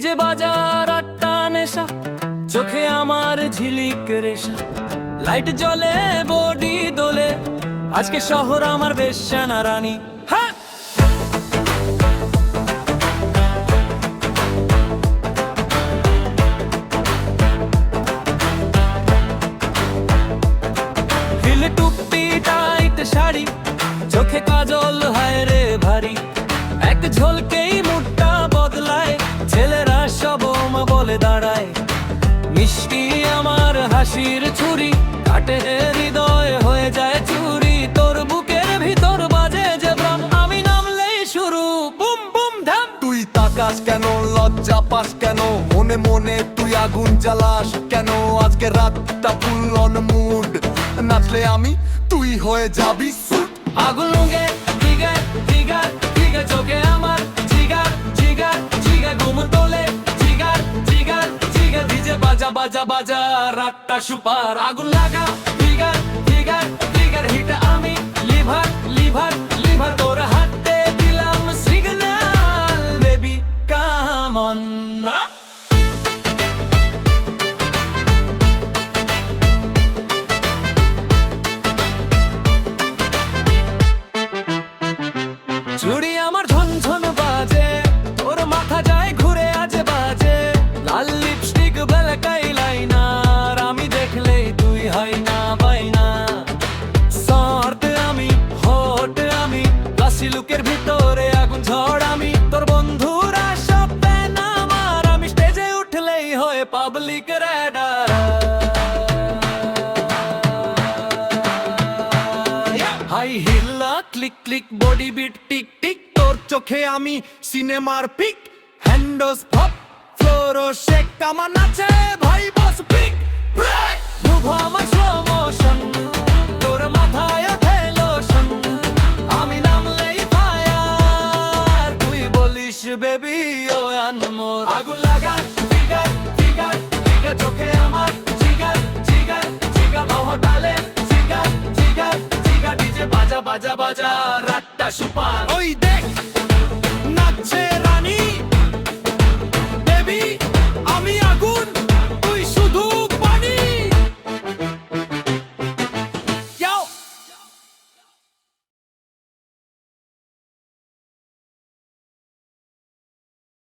DJ বাজার আটটা নেশা, চোখে আমার ঝিলিক রেশা, লাইট জ্বলে বডি দোলে, আজকে শহর আমার বেশ্যানা রানী। হ্যাঁ, হিলে টুপি টাইট শাড়ি, চোখে কাজল হায় রে ভারী, এক ঝলকেই মুডটা বদলায়, ছেলেরা সব মা বলে দাঁড়ায়। মিষ্টি আমার হাসির ছুরি, কাটে হৃদয় হয়ে যায় চুরি, তোর বুকের ভিতর বাজে যে ব্রাম, আমি নামলেই শুরু বুম বুম ধাম। তুই তাকাস কেন, লজ্জা পাস কেন, মনে মনে তুই আগুন জ্বালাস কেন? আজকে রাতটা ফুল অন মুড, নাচলে আমি তুই হয়ে যাবি সুট। আগুন লুঙ্গে জিগার জিগার জিগার, চোখে আমার জিগার জিগার জিগার, ঘুম তোলে জিগার জিগার জিগার, ডিজে বাজা বাজা বাজা রাতটা সুপার। আগুন লাগা জিগার জিগার জিগার, হিট আমি লিভার লিভার লিভার, তোর হাতে দিলাম সিগন্যাল, বেবি কাম অন। চুড়ি আমার ঝনঝন বাজে, ওর মাথা যায় ঘুরে আজে বাজে, লাল লিপস্টিক বেলকাই লাইনার, আমি দেখলেই তুই হয় না বাইনা। সর্ট আমি হট আমি, ক্লাসি লুকের ভিতরে আগুন ঝড় আমি, তোর বন্ধুরা সব প্যান আমার, আমি স্টেজে উঠলেই হয় পাবলিক রেডার। হাই হিল্লা click click body beat tick tick, তোর চোখে আমি সিনেমার পিক, হ্যান্ডস পপ ফ্লোরো শেক, আমার নাচে ভাই বস পিক ব্রেক। মুভ আমার স্লো মোশন, তোর মাথায় ওঠে লোশন, আমি নামলেই ফায়ার, তুই বলিস বেবি ও আনমোর। আগুন লাগা জিগার জিগার জিগার, চোখে আমার জিগার জিগার জিগার, বাহু ডালে জিগার জিগার জিগার, ডিজে বাজা বাজা বাজা রাতটা সুপার। ওই দেখ